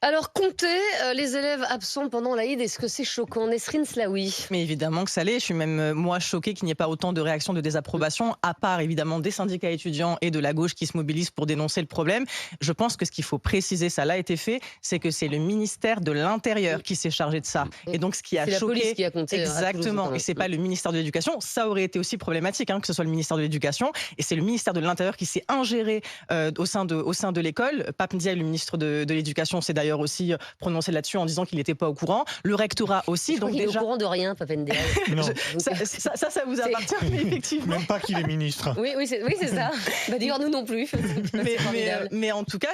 Alors, compter les élèves absents pendant l'Aïd, est-ce que c'est choquant? Nesrine Slaoui. Mais évidemment que ça l'est. Je suis même, moi, choquée qu'il n'y ait pas autant de réactions de désapprobation, à part évidemment des syndicats étudiants et de la gauche qui se mobilisent pour dénoncer le problème. Je pense que ce qu'il faut préciser, ça l'a été fait, c'est que c'est le ministère de l'Intérieur qui s'est chargé de ça. Et donc, ce qui a C'est la choqué. police qui a compté. Exactement. Et c'est pas le ministère de l'Éducation. Ça aurait été aussi problématique, que ce soit le ministère de l'Éducation. Et c'est le ministère de l'Intérieur qui s'est ingéré au sein de l'école. Pape Ndiaye, le ministre de l'Éducation, s'est d'ailleurs aussi prononcé là-dessus en disant qu'il n'était pas au courant. Le rectorat aussi. Donc déjà... au courant de rien, Pape Ndiaye. Non. Ça vous appartient, mais effectivement. Même pas qu'il est ministre. Oui, c'est ça. Bah, d'ailleurs, nous non plus. Mais en tout cas,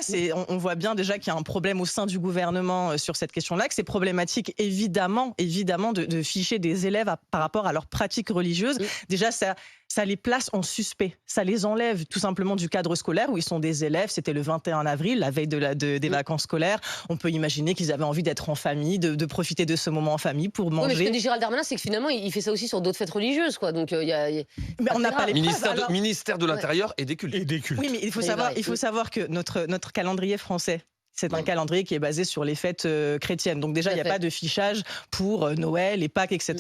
on voit bien déjà qu'il y a un problème au sein du gouvernement sur cette question-là, que c'est problématique évidemment de ficher des élèves par rapport à leurs pratiques religieuses. Déjà, ça les place en suspect. Ça les enlève tout simplement du cadre scolaire où ils sont des élèves. C'était le 21 avril, la veille des vacances scolaires. On peut imaginer qu'ils avaient envie d'être en famille, de profiter de ce moment en famille pour manger. Oui, mais ce que dit Gérald Darmanin, c'est que finalement, il fait ça aussi sur d'autres fêtes religieuses, quoi. Donc, mais on n'a pas les preuves. Ministère de l'Intérieur et des cultes. Oui, mais il faut savoir que notre calendrier français, c'est un calendrier qui est basé sur les fêtes chrétiennes. Donc déjà, il n'y a pas de fichage pour Noël et Pâques, etc.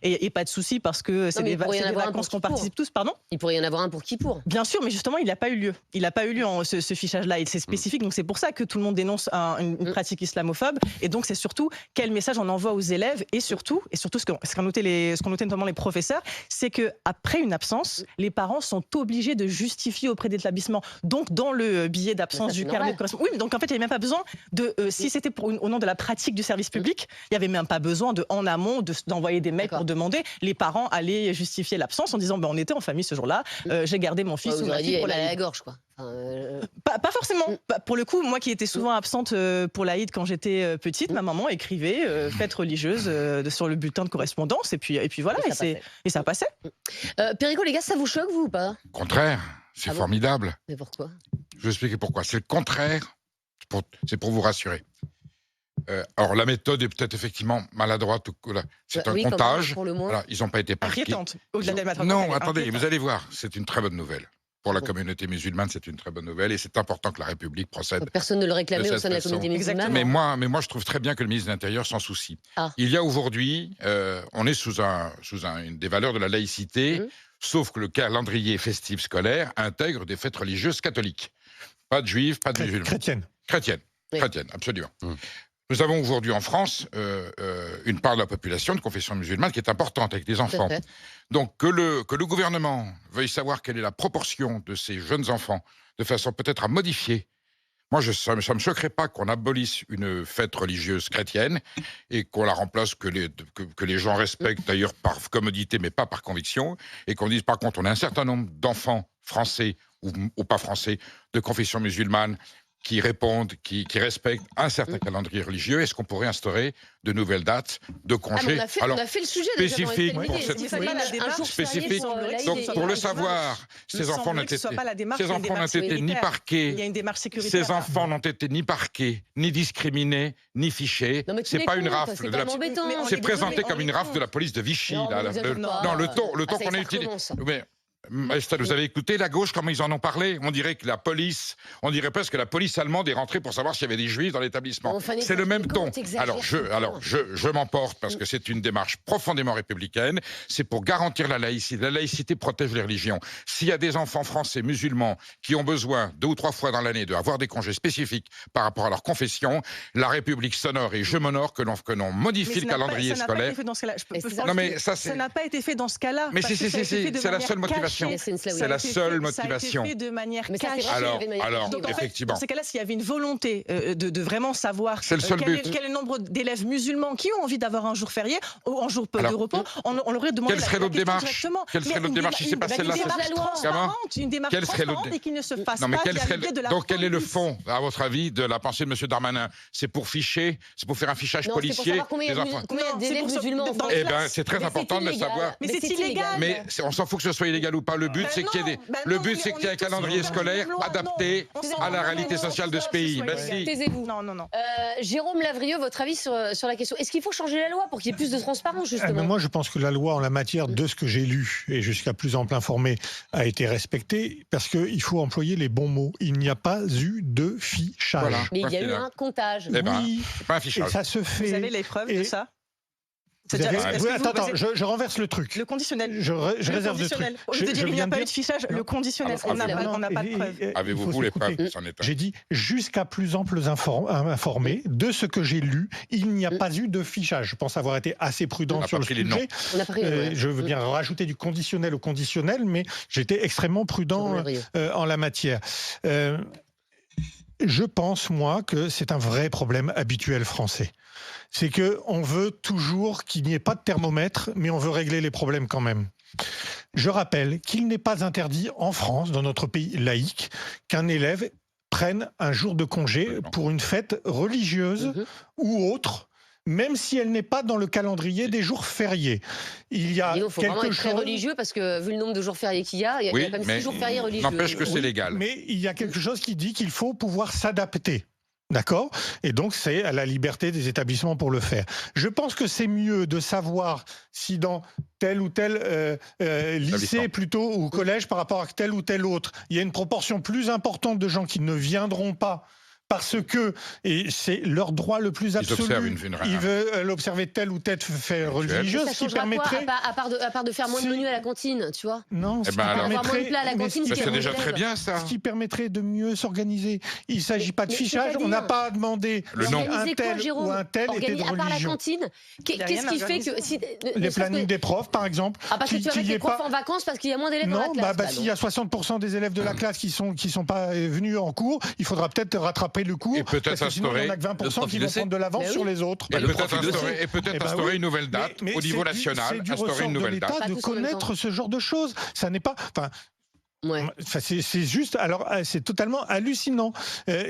Et pas de souci parce que c'est des vacances qu'on participe tous. Pardon ? Il pourrait y en avoir un pour qui pour ? Bien sûr, mais justement, il n'a pas eu lieu. Il n'a pas eu lieu ce fichage-là. Et c'est spécifique. Donc c'est pour ça que tout le monde dénonce une pratique islamophobe. Et donc c'est surtout quel message on envoie aux élèves. Et surtout ce qu'ont noté notamment les professeurs, c'est qu'après une absence, les parents sont obligés de justifier auprès de l'établissement. Donc dans le billet d'absence du carnet de correspondance. Oui, mais donc en fait, il n'y avait même pas besoin si c'était au nom de la pratique du service public, il n'y avait même pas besoin en amont d'envoyer des mails pour demander. Les parents allaient justifier l'absence en disant on était en famille ce jour-là, j'ai gardé mon fils ou ma fille pour la gorge, quoi. Pas forcément. Pour le coup, moi qui étais souvent absente pour l'Aïd quand j'étais petite, ma maman écrivait fête religieuse sur le bulletin de correspondance et puis voilà, et ça passait. Perico, les gars, ça vous choque, vous, ou pas ? Au contraire, c'est formidable. Mais pourquoi ? Je vais expliquer pourquoi. C'est le contraire. C'est pour vous rassurer. Alors la méthode est peut-être effectivement maladroite. C'est un comptage. Voilà, ils n'ont pas été parqués. Inquiétante. Non, attendez, vous allez voir. C'est une très bonne nouvelle. Pour la communauté musulmane, c'est une très bonne nouvelle et c'est important que la République procède. Personne ne le réclamait au sein de la communauté musulmane. Mais moi, je trouve très bien que le ministre de l'Intérieur s'en soucie. Il y a aujourd'hui, on est sous une des valeurs de la laïcité, sauf que le calendrier festif scolaire intègre des fêtes religieuses catholiques. Pas de juifs, pas de musulmans. Chrétienne, absolument. Nous avons aujourd'hui en France une part de la population de confession musulmane qui est importante, avec des enfants. Donc que le gouvernement veuille savoir quelle est la proportion de ces jeunes enfants, de façon peut-être à modifier. Moi, ça ne me choquerait pas qu'on abolisse une fête religieuse chrétienne et qu'on la remplace, que les gens respectent d'ailleurs par commodité, mais pas par conviction, et qu'on dise par contre, on a un certain nombre d'enfants français ou pas français, de confession musulmane, qui répondent, qui respectent un certain calendrier religieux. Est-ce qu'on pourrait instaurer de nouvelles dates de congés on a fait le sujet spécifiques pour cette spécifique. Donc pour le savoir, ces enfants n'ont été ni parqués. Ces enfants n'ont été ni parqués, ni discriminés, ni fichés. C'est pas une rafle. C'est présenté comme une rafle de la police de Vichy. Le ton qu'on a utilisé. Estelle, vous avez écouté la gauche, comment ils en ont parlé ? On dirait presque que la police allemande est rentrée pour savoir s'il y avait des juifs dans l'établissement. C'est le même ton. Alors je m'emporte parce que c'est une démarche profondément républicaine. C'est pour garantir la laïcité. La laïcité protège les religions. S'il y a des enfants français musulmans qui ont besoin 2 ou 3 fois dans l'année d'avoir des congés spécifiques par rapport à leur confession, la République s'honore et je m'honore que l'on modifie le calendrier scolaire. Ça n'a pas été fait dans ce cas-là. Mais c'est la seule motivation. C'est la seule motivation. Ça a été fait de manière cachée. Alors, donc, effectivement. Dans ces cas-là, s'il y avait une volonté de vraiment savoir quel est le nombre d'élèves musulmans qui ont envie d'avoir un jour férié ou un jour de repos, on leur aurait demandé. Quelle serait l'autre démarche ? Quelle serait l'autre démarche si c'est pas celle-là ? Une démarche transparente et qui ne se fasse pas via le biais de la. Donc, quel est le fond, à votre avis, de la pensée de M. Darmanin ? C'est pour ficher, c'est pour faire un fichage policier des enfants. Combien d'élèves musulmans ? Eh bien, c'est très important de le savoir. Mais c'est illégal. Mais on s'en fout que ce soit illégal ou pas. Le but, c'est qu'il y ait un calendrier scolaire adapté à la réalité sociale de ce pays. Merci. Taisez-vous. Non, non, non. Jérôme Lavrieux, votre avis sur la question. Est-ce qu'il faut changer la loi pour qu'il y ait plus de transparence, justement? Moi, je pense que la loi en la matière, de ce que j'ai lu, et jusqu'à plus ample informé, a été respectée, parce qu'il faut employer les bons mots. Il n'y a pas eu de fichage. Voilà. Mais il y a eu un comptage. Eh ben, Oui, c'est pas un et fichage. ça se fait. Vous avez les preuves de ça? Oui, attends, je renverse le truc. Le conditionnel. Je réserve le truc. Au lieu de dire il n'y a pas eu de fichage, le conditionnel. On n'a pas de preuves. Avez-vous les preuves? J'ai dit jusqu'à plus ample informé de ce que j'ai lu, il n'y a pas eu de fichage. Je pense avoir été assez prudent sur le sujet. Je veux bien rajouter du conditionnel au conditionnel, mais j'étais extrêmement prudent en la matière. Je pense, moi, que c'est un vrai problème habituel français. C'est qu'on veut toujours qu'il n'y ait pas de thermomètre, mais on veut régler les problèmes quand même. Je rappelle qu'il n'est pas interdit en France, dans notre pays laïque, qu'un élève prenne un jour de congé pour une fête religieuse ou autre, même si elle n'est pas dans le calendrier des jours fériés. Il y a faut vraiment être très religieux, parce que vu le nombre de jours fériés qu'il y a, il y a quand même 6 jours fériés religieux. N'empêche que c'est légal. Mais il y a quelque chose qui dit qu'il faut pouvoir s'adapter. D'accord? Et donc, c'est à la liberté des établissements pour le faire. Je pense que c'est mieux de savoir si dans tel ou tel lycée plutôt ou collège par rapport à tel ou tel autre, il y a une proportion plus importante de gens qui ne viendront pas parce que, et c'est leur droit le plus absolu, ils veulent observer tel ou tel fait religieux, ce qui permettrait... à part de faire moins de menus à la cantine, tu vois? Non, ce qui permettrait... moins de plats à la cantine, c'est déjà très bien, ça. Ce qui permettrait de mieux s'organiser. Il ne s'agit pas de fichage, on n'a pas à demander un tel ou un tel était de religion. À part la cantine, qu'est-ce qui fait que... Les plannings des profs, par exemple. Parce que tu vas mettre les profs en vacances parce qu'il y a moins d'élèves dans la classe. Non, s'il y a 60% des élèves de la classe qui sont pas venus en cours, il faudra peut-être rattraper le cours, et peut-être instaurer, il n'y en a que 20% qui vont prendre de l'avance sur les autres. Et peut-être instaurer une nouvelle date au niveau national. Instaurer une nouvelle date. De connaître ce genre de choses. Ça n'est pas... c'est juste, alors c'est totalement hallucinant.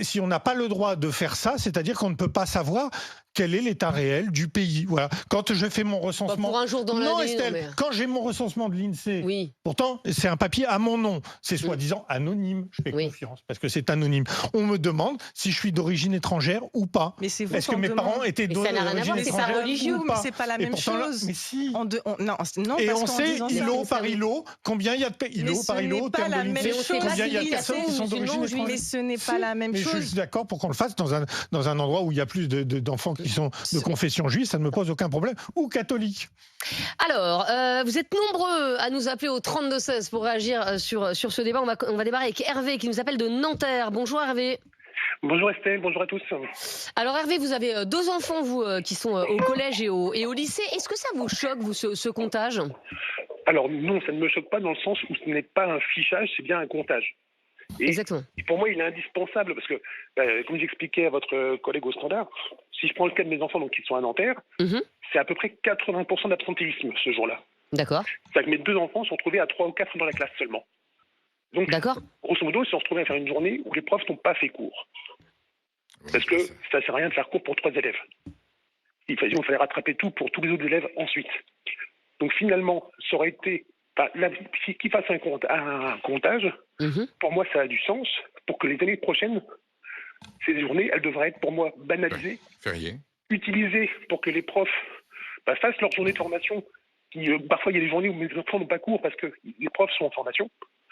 Si on n'a pas le droit de faire ça, c'est-à-dire qu'on ne peut pas savoir quel est l'état réel du pays. Voilà. Quand je fais mon recensement... pour un jour dans l'année, Estelle, quand j'ai mon recensement de l'INSEE, pourtant, c'est un papier à mon nom. C'est soi-disant anonyme. Je fais confiance, parce que c'est anonyme. On me demande si je suis d'origine étrangère ou pas. Est-ce que mes parents étaient d'origine étrangère? C'est pas religieux, mais c'est pas la même chose. Mais si. Non, et on sait, îlot par îlot, combien il y a de îlot par îlot, combien il y a de personnes qui sont d'origine étrangère. Mais ce n'est pas la même chose. Je suis d'accord pour qu'on le fasse dans un endroit où il y a plus d'enfants qui sont de confession juive, ça ne me pose aucun problème, ou catholique. Alors, vous êtes nombreux à nous appeler au 32-16 pour réagir sur ce débat. On va démarrer avec Hervé qui nous appelle de Nanterre. Bonjour Hervé. Bonjour Estelle, bonjour à tous. Alors Hervé, vous avez 2 enfants, vous, qui sont au collège et au lycée. Est-ce que ça vous choque, vous, ce comptage? Alors non, ça ne me choque pas dans le sens où ce n'est pas un fichage, c'est bien un comptage. Exactement. Et pour moi, il est indispensable parce que, comme j'expliquais à votre collègue au standard, si je prends le cas de mes enfants qui sont à Nanterre, c'est à peu près 80% d'absentéisme ce jour-là. D'accord. C'est-à-dire que mes 2 enfants sont retrouvés à 3 ou 4 dans la classe seulement. Donc, grosso modo, ils se sont retrouvés à faire une journée où les profs n'ont pas fait cours. Parce que ça ne sert à rien de faire cours pour 3 élèves. Il fallait rattraper tout pour tous les autres élèves ensuite. Donc finalement, ça aurait été... Qu'ils fassent un comptage, pour moi, ça a du sens. Pour que les années prochaines, ces journées, elles devraient être pour moi banalisées, utilisées pour que les profs fassent leur journée de formation. Parfois, il y a des journées où mes enfants n'ont pas cours parce que les profs sont en formation.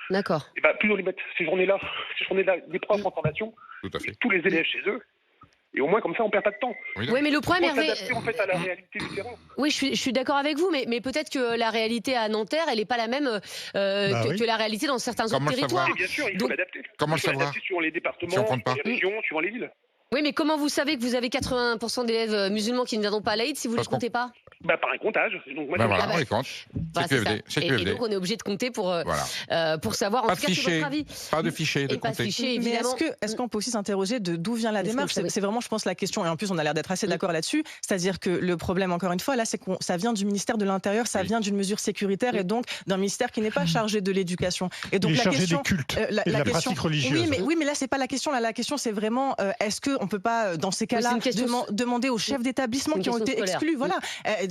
D'accord. Et plutôt les mettre ces journées-là, les profs en formation, tous les élèves chez eux. Et au moins, comme ça, on ne perd pas de temps. Oui, mais le problème, Hervé... en fait, à la réalité du terrain. Oui, je suis d'accord avec vous, mais peut-être que la réalité à Nanterre, elle n'est pas la même que la réalité dans certains autres territoires. Bien sûr, il faut l'adapter. Comment le savoir? Suivant les départements, les régions, suivant les villes. Oui, mais comment vous savez que vous avez 80% d'élèves musalement qui ne viendront pas à l'Aïd si vous ne les comptez pas? Par un comptage. Donc, moi, on les compte. Et donc, on est obligé de compter pour savoir. En tout cas, c'est votre avis. Pas de fichier, de compter. Mais est-ce qu'on peut aussi s'interroger de d'où vient la démarche? C'est vraiment, je pense, la question. Et en plus, on a l'air d'être assez d'accord là-dessus. C'est-à-dire que le problème, encore une fois, là, c'est que ça vient du ministère de l'Intérieur, ça vient d'une mesure sécuritaire et donc d'un ministère qui n'est pas chargé de l'éducation. Et donc, la question des cultes et de la pratique religieuse. Oui, mais là, c'est pas la question. Là, la question, c'est vraiment, est-ce qu'on peut pas, dans ces cas-là, demander aux chefs d'établissement qui ont été exclus,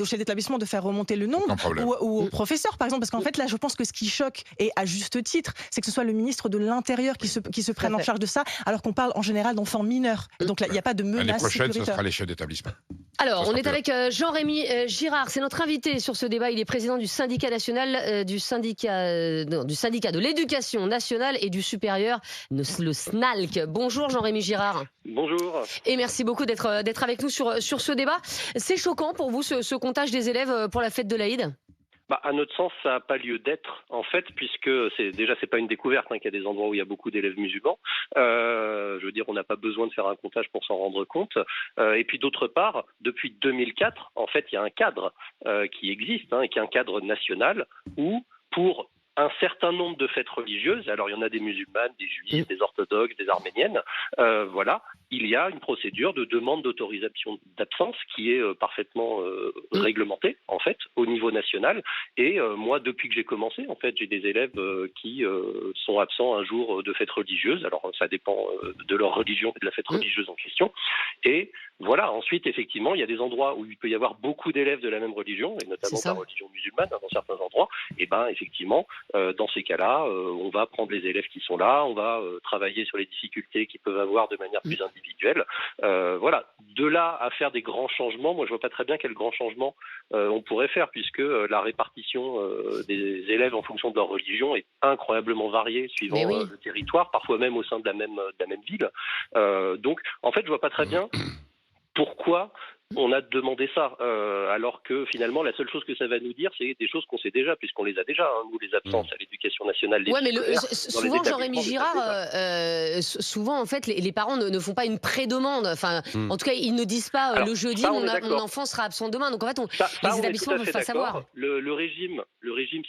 aux chefs d'établissement de faire remonter le nombre, ou professeurs, par exemple, parce qu'en fait, là, je pense que ce qui choque, et à juste titre, c'est que ce soit le ministre de l'Intérieur qui se prenne en charge de ça, alors qu'on parle en général d'enfants mineurs. Et donc là, il n'y a pas de menace sécuritaire. L'année prochaine, ce sécuritaire. sera les chefs d'établissement. Alors, on est avec Jean-Rémy Girard, c'est notre invité sur ce débat. Il est président du syndicat national, du syndicat de l'éducation nationale et du supérieur, le SNALC. Bonjour Jean-Rémy Girard. Bonjour. Et merci beaucoup d'être avec nous sur ce débat. C'est choquant pour vous ce comptage des élèves pour la fête de l'Aïd ? À notre sens, ça n'a pas lieu d'être, en fait, puisque c'est pas une découverte qu'il y a des endroits où il y a beaucoup d'élèves musulmans. Je veux dire, on n'a pas besoin de faire un comptage pour s'en rendre compte. Et puis d'autre part, depuis 2004, en fait, il y a un cadre qui existe, et qui est un cadre national où, pour un certain nombre de fêtes religieuses, alors il y en a des musulmanes, des juifs, des orthodoxes, des arméniennes, il y a une procédure de demande d'autorisation d'absence qui est parfaitement réglementée, en fait, au niveau national. Et moi, depuis que j'ai commencé, en fait, j'ai des élèves qui sont absents un jour de fête religieuse. Alors, ça dépend de leur religion et de la fête religieuse en question. Et voilà, ensuite, effectivement, il y a des endroits où il peut y avoir beaucoup d'élèves de la même religion, et notamment de la religion musulmane, dans certains endroits. Et effectivement, dans ces cas-là, on va prendre les élèves qui sont là, on va travailler sur les difficultés qu'ils peuvent avoir de manière plus individuelle. Voilà, de là à faire des grands changements, moi je vois pas très bien quel grand changement on pourrait faire, puisque la répartition des élèves en fonction de leur religion est incroyablement variée suivant le territoire, parfois même au sein de la même ville. Donc, en fait, je vois pas très bien pourquoi on a demandé ça, alors que finalement la seule chose que ça va nous dire, c'est des choses qu'on sait déjà, puisqu'on les a déjà, nous, les absences à l'éducation nationale. Oui, mais souvent, Jean-Rémy Girard, souvent en fait les parents ne font pas une pré-demande, enfin en tout cas ils ne disent pas le jeudi mon enfant sera absent demain, donc en fait les établissements ne peuvent pas savoir. Le régime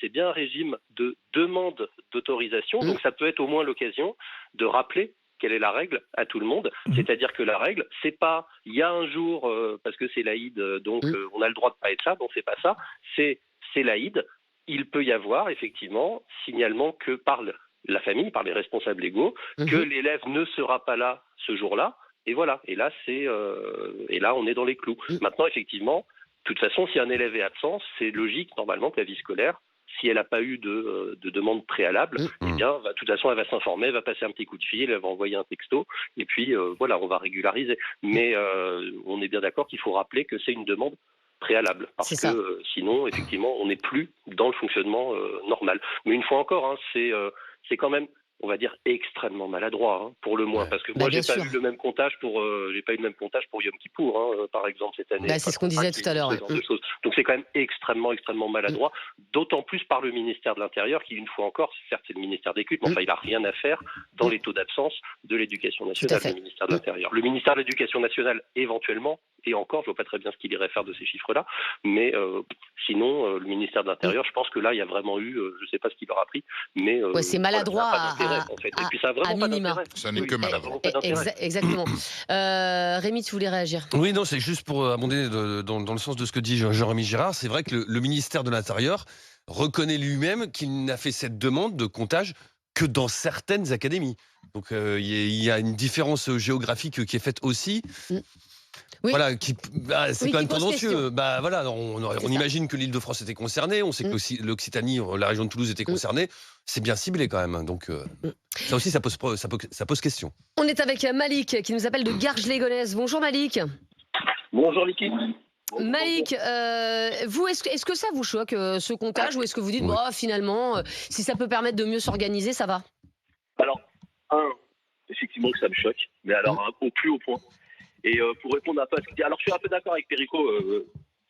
c'est bien un régime de demande d'autorisation, donc ça peut être au moins l'occasion de rappeler quelle est la règle à tout le monde, c'est-à-dire que la règle, c'est pas il y a un jour parce que c'est l'Aïd, donc on a le droit de pas être là, donc c'est pas ça, c'est l'Aïd. Il peut y avoir effectivement signalement que par la famille, par les responsables légaux, que l'élève ne sera pas là ce jour-là, et voilà. Et là on est dans les clous. Maintenant effectivement, de toute façon, si un élève est absent, c'est logique normalement que la vie scolaire, si elle n'a pas eu de demande préalable, eh bien, de toute façon, elle va s'informer, elle va passer un petit coup de fil, elle va envoyer un texto, et puis voilà, on va régulariser. Mais on est bien d'accord qu'il faut rappeler que c'est une demande préalable, parce que sinon, effectivement, on n'est plus dans le fonctionnement normal. Mais une fois encore, c'est quand même, on va dire, extrêmement maladroit, pour le moins, parce que moi j'ai pas eu le même comptage pour Yom Kippour, par exemple, cette année. C'est ce qu'on disait tout à l'heure. Donc c'est quand même extrêmement maladroit, d'autant plus par le ministère de l'Intérieur, qui une fois encore, certes c'est le ministère des cultes, mais enfin il n'a rien à faire dans les taux d'absence de l'éducation nationale, le ministère de l'Intérieur. Le ministère de l'Éducation nationale, éventuellement, et encore, je vois pas très bien ce qu'il irait faire de ces chiffres-là, mais sinon, le ministère de l'Intérieur, je pense que là, il y a vraiment eu, je sais pas ce qu'il leur a pris, mais c'est maladroit en fait. Et puis ça a vraiment pas d'intérêt. Ça n'est que maladroit. Exactement. Rémi, tu voulais réagir ? Oui, non, c'est juste pour abonder dans le sens de ce que dit Jean-Rémy Girard. C'est vrai que le ministère de l'Intérieur reconnaît lui-même qu'il n'a fait cette demande de comptage que dans certaines académies. Donc il y a une différence géographique qui est faite aussi. Oui. Voilà, c'est quand même tendancieux. Voilà, on imagine que l'Île-de-France était concernée, on sait que l'Occitanie, la région de Toulouse était concernée. C'est bien ciblé quand même. Donc ça aussi, ça pose question. On est avec Malik qui nous appelle de Garges-les-Gonesse. Bonjour Malik. Bonjour l'équipe. Malik, vous, est-ce que ça vous choque ce comptage, ou est-ce que vous dites finalement, si ça peut permettre de mieux s'organiser, ça va ? Alors, effectivement que ça me choque, mais alors au plus haut point. Et pour répondre un peu à ce qu'il dit, alors je suis un peu d'accord avec Perico,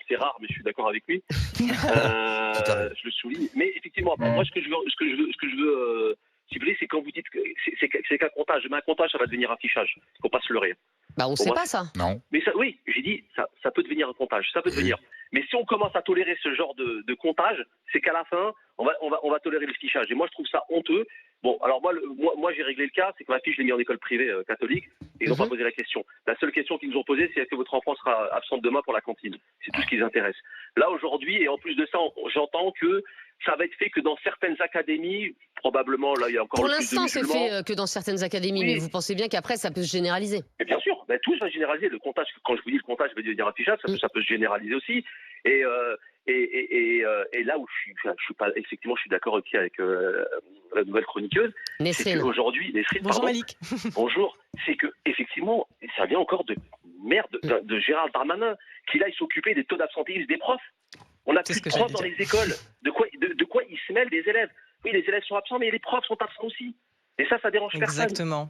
c'est rare, mais je suis d'accord avec lui. Je le souligne. Mais effectivement, moi, ce que je veux cibler, c'est quand vous dites que c'est qu'un comptage. Mais un comptage, ça va devenir un fichage. Il ne faut pas se leurrer. On ne sait pas ça. Non. Mais ça, oui, j'ai dit, ça peut devenir un comptage. Ça peut devenir. Mais si on commence à tolérer ce genre de comptage, c'est qu'à la fin, on va tolérer le fichage. Et moi, je trouve ça honteux. Bon, alors moi j'ai réglé le cas, c'est que ma fille, je l'ai mis en école privée catholique, et ils n'ont pas posé la question. La seule question qu'ils nous ont posée, c'est est-ce que votre enfant sera absente demain pour la cantine ? C'est tout ce qui les intéresse. Là, aujourd'hui, et en plus de ça, j'entends que ça va être fait que dans certaines académies, probablement, là, il y a encore Pour le plus de l'instant, c'est musulmans. fait que dans certaines académies, Oui. mais vous pensez bien qu'après, ça peut se généraliser. Mais bien sûr, tout va généraliser. Le comptage, quand je vous dis le comptage, je veux dire affichage, ça peut se généraliser aussi. Et là où je suis pas, effectivement, je suis d'accord aussi avec la nouvelle chroniqueuse. Nesrine. Aujourd'hui, Nesrine, Bonjour pardon. Malik. Bonjour. C'est que effectivement, ça vient encore de merde de Gérald Darmanin, qui aille s'occuper des taux d'absentéisme des profs. On a plus de profs dans les écoles. De quoi ils se mêlent des élèves? Oui, les élèves sont absents, mais les profs sont absents aussi. Et ça dérange personne. Exactement.